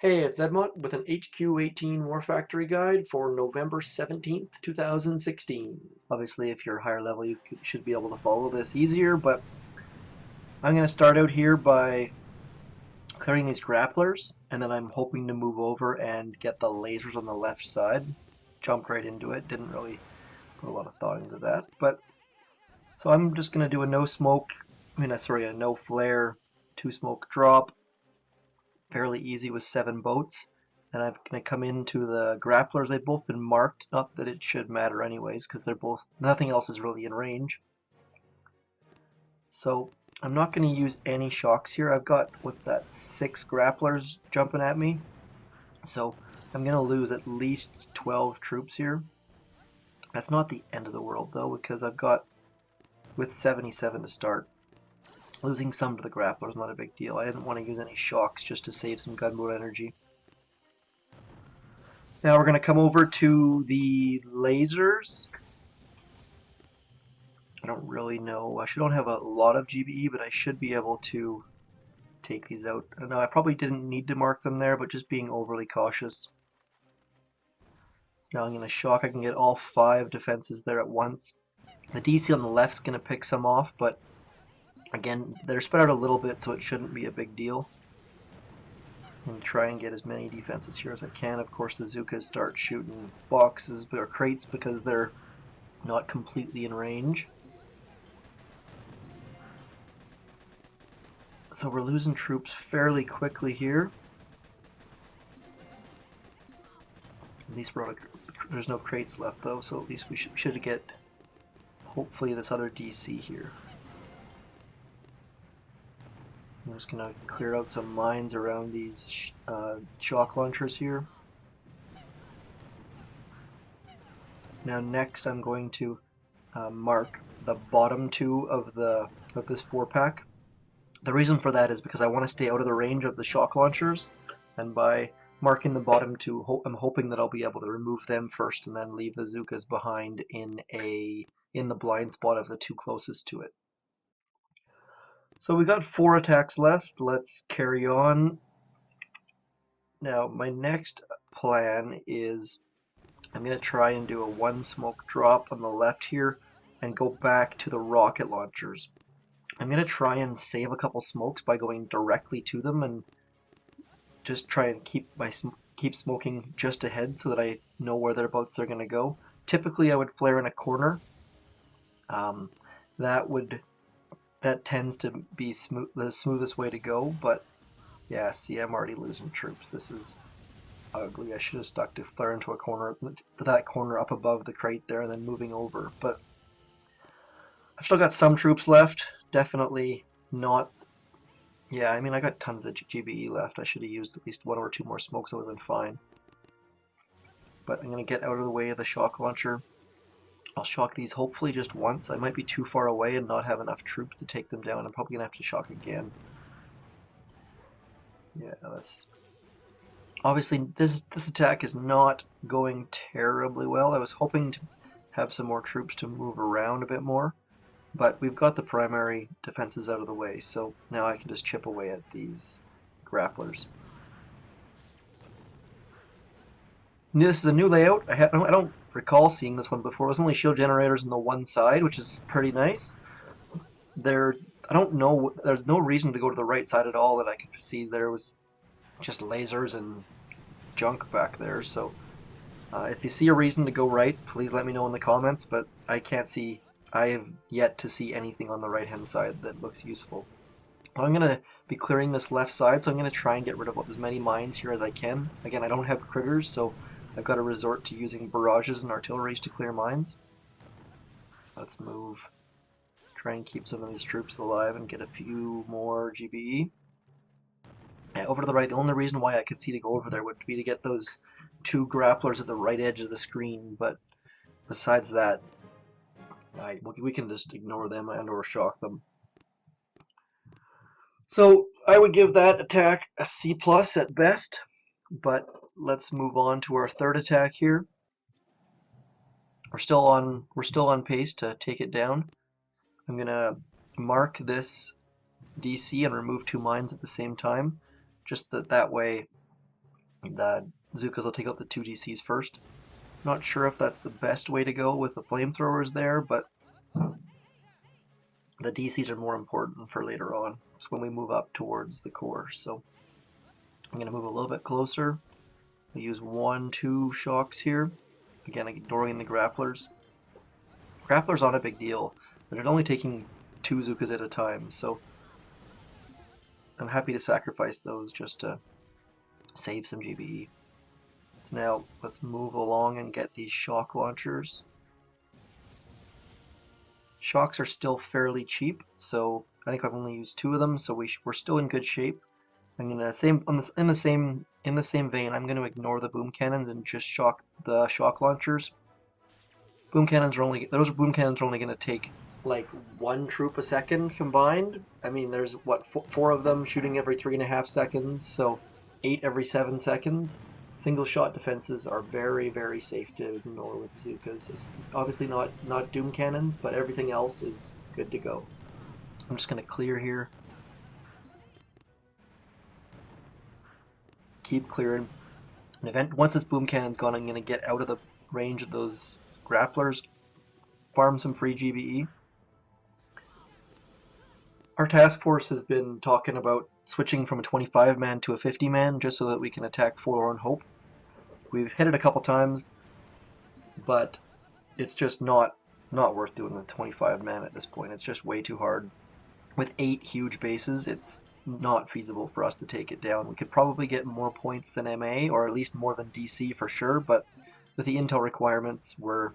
Hey, it's Edmont with an HQ18 War Factory guide for November 17th, 2016. Obviously, if you're higher level, you should be able to follow this easier, but I'm going to start out here by clearing these grapplers, and then I'm hoping to move over and get the lasers on the left side. Jumped right into it, didn't really put a lot of thought into that, but so I'm just going to do a no smoke, a no flare, 2 smoke drop. Fairly easy with 7 boats. And I'm going to come into the grapplers. They've both been marked, not that it should matter anyways, because they're both, nothing else is really in range. So I'm not going to use any shocks here. I've got, 6 grapplers jumping at me. So I'm going to lose at least 12 troops here. That's not the end of the world though, because I've got, with 77 to start, losing some to the grappler is not a big deal. I didn't want to use any shocks just to save some gunboat energy. Now we're going to come over to the lasers. I don't really know. I don't have a lot of GBE, but I should be able to take these out. No, I probably didn't need to mark them there, but just being overly cautious. Now I'm going to shock. I can get all 5 defenses there at once. The DC on the left's going to pick some off, but again, they're spread out a little bit, so it shouldn't be a big deal. And try and get as many defenses here as I can. Of course, the zookas start shooting boxes or crates because they're not completely in range. So we're losing troops fairly quickly here. At least there's no crates left though, so at least we should get hopefully this other DC here. I'm just going to clear out some mines around these shock launchers here. Now next I'm going to mark the bottom 2 of this 4-pack. The reason for that is because I want to stay out of the range of the shock launchers, and by marking the bottom 2, I'm hoping that I'll be able to remove them first and then leave the zookas behind in the blind spot of the 2 closest to it. So we got 4 attacks left. Let's carry on. Now my next plan is I'm going to try and do a 1 smoke drop on the left here and go back to the rocket launchers. I'm going to try and save a couple smokes by going directly to them and just try and keep smoking just ahead so that I know where thereabouts they're going to go. Typically I would flare in a corner. That tends to be the smoothest way to go, but yeah, see, I'm already losing troops. This is ugly. I should have stuck to flare into a corner, to that corner up above the crate there, and then moving over. But I've still got some troops left. Definitely not. Yeah, I mean, I got tons of GBE left. I should have used at least 1 or 2 more smokes. That would have been fine. But I'm going to get out of the way of the shock launcher. I'll shock these hopefully just once. I might be too far away and not have enough troops to take them down. I'm probably going to have to shock again. Yeah, that's... Obviously, this attack is not going terribly well. I was hoping to have some more troops to move around a bit more, but we've got the primary defenses out of the way, so now I can just chip away at these grapplers. This is a new layout. I don't recall seeing this one before. It was only shield generators on the one side, which is pretty nice. I don't know, there's no reason to go to the right side at all that I could see. There was just lasers and junk back there, so if you see a reason to go right, please let me know in the comments, but I have yet to see anything on the right hand side that looks useful. I'm going to be clearing this left side, so I'm going to try and get rid of as many mines here as I can. Again, I don't have critters, so I've got to resort to using barrages and artilleries to clear mines. Let's move. Try and keep some of these troops alive and get a few more GBE. Yeah, over to the right, the only reason why I could see to go over there would be to get those 2 grapplers at the right edge of the screen, but besides that, we can just ignore them and or shock them. So I would give that attack a C+ at best, but let's move on to our 3rd attack here. We're still on pace to take it down. I'm gonna mark this DC and remove 2 mines at the same time, just that way The zookas will take out the 2 DCs first. Not sure if that's the best way to go with the flamethrowers there, but the DCs are more important for later on. It's when we move up towards the core. So I'm going to move a little bit closer. I use 1-2 shocks here. Again, ignoring the grapplers. Grapplers aren't a big deal, but they're only taking 2 zookas at a time, so I'm happy to sacrifice those just to save some GBE. So now let's move along and get these shock launchers. Shocks are still fairly cheap, so I think I've only used 2 of them, so we're still in good shape. I'm gonna in the same vein, I'm gonna ignore the boom cannons and just shock the shock launchers. Those boom cannons are only gonna take like 1 troop a second combined. I mean, there's what 4 of them shooting every 3.5 seconds, so 8 every 7 seconds. Single shot defenses are very, very safe to ignore with zookas. It's obviously not doom cannons, but everything else is good to go. I'm just gonna clear here. Keep clearing. Once this boom cannon's gone, I'm gonna get out of the range of those grapplers, farm some free GBE. Our task force has been talking about switching from a 25-man to a 50-man just so that we can attack Forlorn Hope. We've hit it a couple times, but it's just not worth doing with 25-man at this point. It's just way too hard. With 8 huge bases, it's not feasible for us to take it down. We could probably get more points than MA, or at least more than DC for sure, but with the intel requirements, we're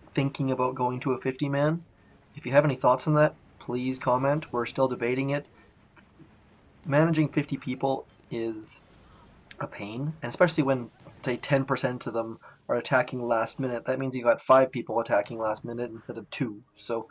thinking about going to a 50-man. If you have any thoughts on that, please comment. We're still debating it. Managing 50 people is a pain, and especially when, say, 10% of them are attacking last minute. That means you got 5 people attacking last minute instead of 2. So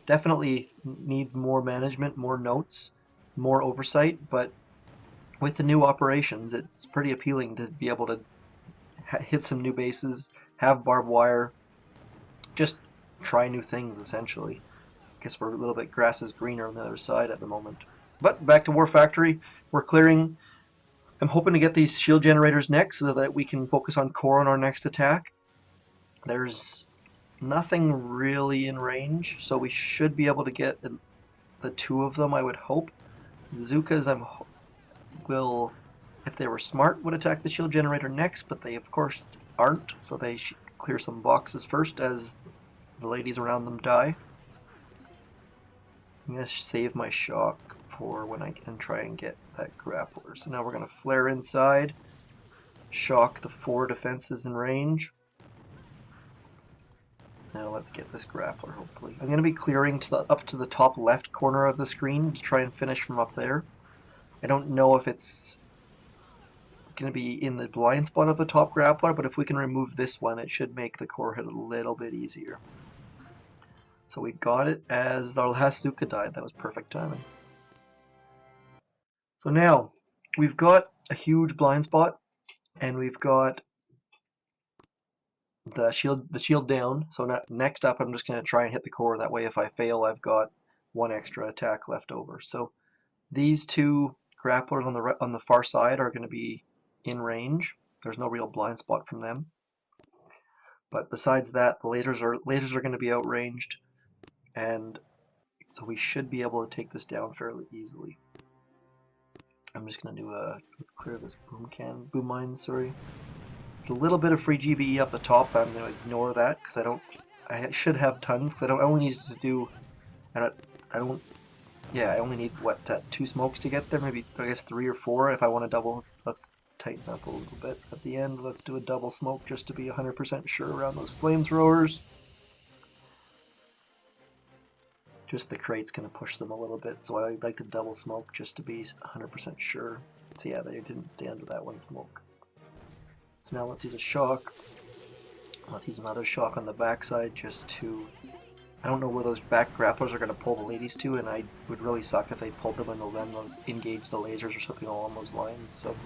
definitely needs more management, more notes, more oversight, but with the new operations, it's pretty appealing to be able to hit some new bases, have barbed wire, just try new things, essentially. I guess we're a little bit grass is greener on the other side at the moment. But back to War Factory, we're clearing. I'm hoping to get these shield generators next so that we can focus on core on our next attack. There's nothing really in range, so we should be able to get the 2 of them, I would hope. The zookas will, if they were smart, would attack the shield generator next, but they of course aren't, so they should clear some boxes first as the ladies around them die. I'm going to save my shock for when I can try and get that grappler. So now we're going to flare inside, shock the 4 defenses in range. Now let's get this grappler, hopefully. I'm going to be clearing up to the top left corner of the screen to try and finish from up there. I don't know if it's going to be in the blind spot of the top grappler, but if we can remove this one, it should make the core hit a little bit easier. So we got it as our last zooka died. That was perfect timing. So now we've got a huge blind spot, and we've got the shield down. So next up, I'm just going to try and hit the core. That way, if I fail, I've got 1 extra attack left over. So these 2 grapplers on the far side are going to be in range. There's no real blind spot from them. But besides that, the lasers are going to be outranged, and so we should be able to take this down fairly easily. I'm just going to do let's clear this boom mine, sorry. A little bit of free GBE up the top, but I'm going to ignore that because I should have tons, because I only need to do, I only need, what, 2 smokes to get there, maybe, I guess 3 or 4 if I want to double. Let's tighten up a little bit at the end. Let's do a double smoke just to be 100% sure around those flamethrowers. Just the crate's going to push them a little bit, so I like to double smoke just to be 100% sure. So yeah, they didn't stay under that 1 smoke. So now let's use a shock. Let's use another shock on the backside just to... I don't know where those back grapplers are going to pull the ladies to, and I would really suck if they pulled them and then engage the lasers or something along those lines. So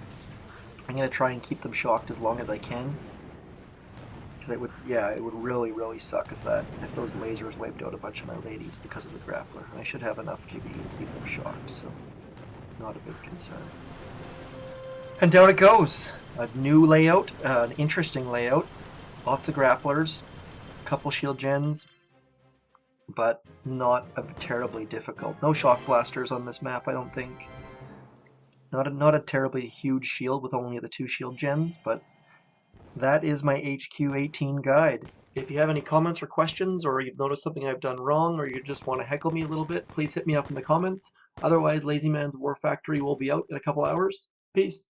I'm going to try and keep them shocked as long as I can. Because it would really, really suck if those lasers wiped out a bunch of my ladies because of the grappler. And I should have enough GBE to keep them shocked, so not a big concern. And down it goes. A new layout, an interesting layout. Lots of grapplers, a couple shield gens, but not terribly difficult. No shock blasters on this map, I don't think. Not a terribly huge shield with only the 2 shield gens, but that is my HQ18 guide. If you have any comments or questions, or you've noticed something I've done wrong, or you just want to heckle me a little bit, please hit me up in the comments. Otherwise, Lazy Man's War Factory will be out in a couple hours. Peace.